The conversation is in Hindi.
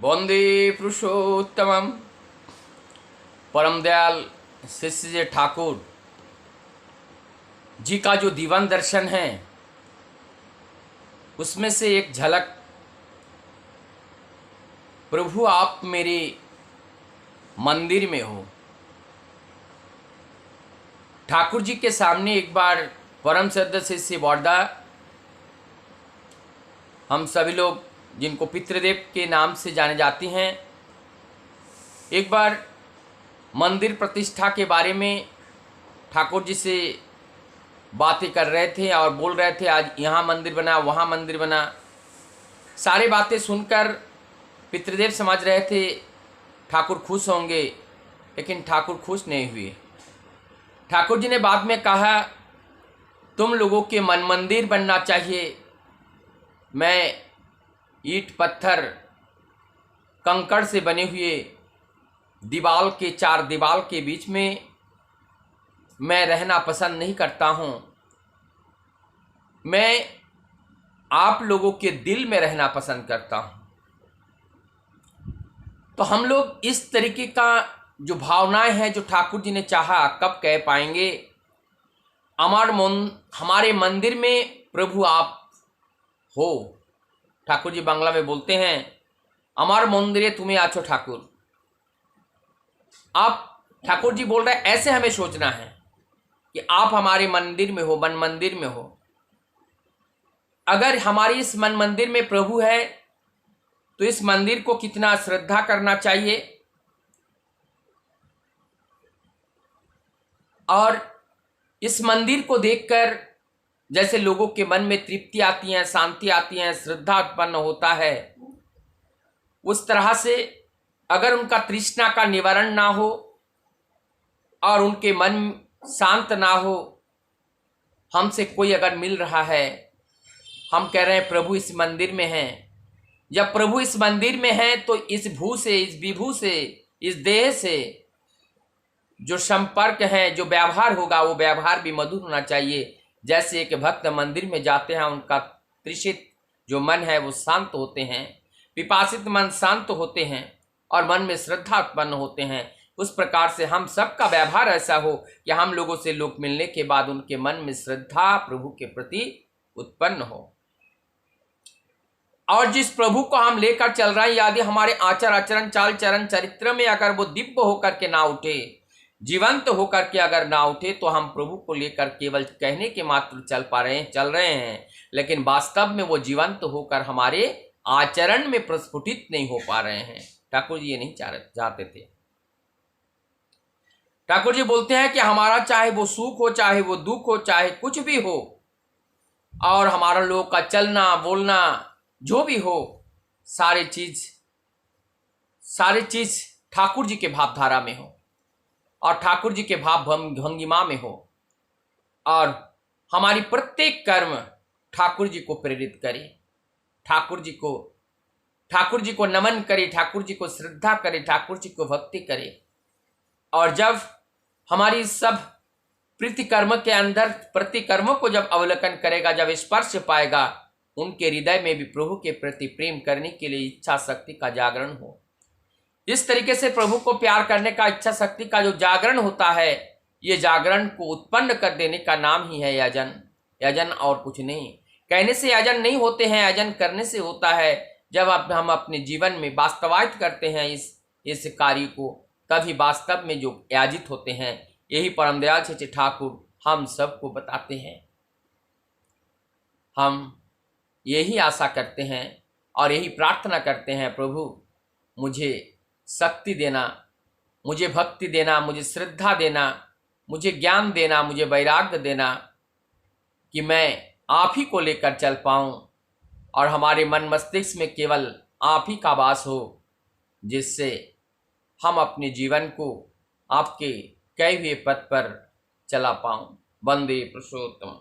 वंदे पुरुषोत्तमम। परम दयाल शिष्य जी ठाकुर जी का जो दीवान दर्शन है उसमें से एक झलक, प्रभु आप मेरे मंदिर में हो। ठाकुर जी के सामने एक बार परम श्रद्धा शिष्य बॉर्डा, हम सभी लोग जिनको पितृदेव के नाम से जाने जाती हैं, एक बार मंदिर प्रतिष्ठा के बारे में ठाकुर जी से बातें कर रहे थे और बोल रहे थे आज यहाँ मंदिर बना, वहाँ मंदिर बना। सारी बातें सुनकर पितृदेव समझ रहे थे ठाकुर खुश होंगे, लेकिन ठाकुर खुश नहीं हुए। ठाकुर जी ने बाद में कहा तुम लोगों के मन मंदिर बनना चाहिए, मैं ईंट पत्थर कंकड़ से बने हुए दीवाल के चार दीवाल के बीच में मैं रहना पसंद नहीं करता हूँ, मैं आप लोगों के दिल में रहना पसंद करता हूँ। तो हम लोग इस तरीके का जो भावनाएं हैं जो ठाकुर जी ने चाहा कब कह पाएंगे। हमारे मंदिर में प्रभु आप हो। ठाकुर जी बांग्ला में बोलते हैं अमार मंदिरे तुम्हें आछो ठाकुर। आप ठाकुर जी बोल रहे हैं ऐसे हमें सोचना है कि आप हमारे मंदिर में हो, मन मंदिर में हो। अगर हमारी इस मन मंदिर में प्रभु है तो इस मंदिर को कितना श्रद्धा करना चाहिए, और इस मंदिर को देखकर जैसे लोगों के मन में तृप्ति आती है, शांति आती है, श्रद्धा उत्पन्न होता है, उस तरह से अगर उनका तृष्णा का निवारण ना हो और उनके मन शांत ना हो, हमसे कोई अगर मिल रहा है, हम कह रहे हैं प्रभु इस मंदिर में हैं। जब प्रभु इस मंदिर में हैं तो इस भू से, इस विभू से, इस देह से जो संपर्क है, जो व्यवहार होगा, वो व्यवहार भी मधुर होना चाहिए। जैसे एक भक्त मंदिर में जाते हैं, उनका तृषित जो मन है वो शांत होते हैं, पिपासित मन शांत होते हैं और मन में श्रद्धा उत्पन्न होते हैं। उस प्रकार से हम सबका व्यवहार ऐसा हो कि हम लोगों से लोग मिलने के बाद उनके मन में श्रद्धा प्रभु के प्रति उत्पन्न हो। और जिस प्रभु को हम लेकर चल रहे हैं, यदि हमारे आचार आचरण चाल चरण चरित्र में अगर वो दिव्य होकर के ना उठे, जीवंत होकर के अगर ना उठे, तो हम प्रभु को लेकर केवल कहने के मात्र चल रहे हैं, लेकिन वास्तव में वो जीवंत होकर हमारे आचरण में प्रस्फुटित नहीं हो पा रहे हैं। ठाकुर जी ये नहीं चाहते थे। ठाकुर जी बोलते हैं कि हमारा चाहे वो सुख हो, चाहे वो दुख हो, चाहे कुछ भी हो, और हमारा लोगों का चलना बोलना जो भी हो, सारी चीज ठाकुर जी के भावधारा में हो और ठाकुर जी के भाव भंगिमा में हो, और हमारी प्रत्येक कर्म ठाकुर जी को प्रेरित करे, ठाकुर जी को नमन करे, ठाकुर जी को श्रद्धा करे, ठाकुर जी को भक्ति करे। और जब हमारी सब प्रतिकर्म के अंदर प्रतिकर्मों को जब अवलोकन करेगा, जब स्पर्श पाएगा, उनके हृदय में भी प्रभु के प्रति प्रेम करने के लिए इच्छा शक्ति का जागरण हो। इस तरीके से प्रभु को प्यार करने का इच्छा शक्ति का जो जागरण होता है, ये जागरण को उत्पन्न कर देने का नाम ही है यजन। यजन और कुछ नहीं। कहने से यजन नहीं होते हैं, यजन करने से होता है। जब हम अपने जीवन में वास्तवायित करते हैं इस कार्य को, तभी वास्तव में जो याजित होते हैं। यही परम दयाल से ठाकुर हम सबको बताते हैं। हम यही आशा करते हैं और यही प्रार्थना करते हैं, प्रभु मुझे शक्ति देना, मुझे भक्ति देना, मुझे श्रद्धा देना, मुझे ज्ञान देना, मुझे वैराग्य देना, कि मैं आप ही को लेकर चल पाऊँ और हमारे मन मस्तिष्क में केवल आप ही का वास हो, जिससे हम अपने जीवन को आपके कहे हुए पथ पर चला पाऊँ। वंदे पुरुषोत्तम।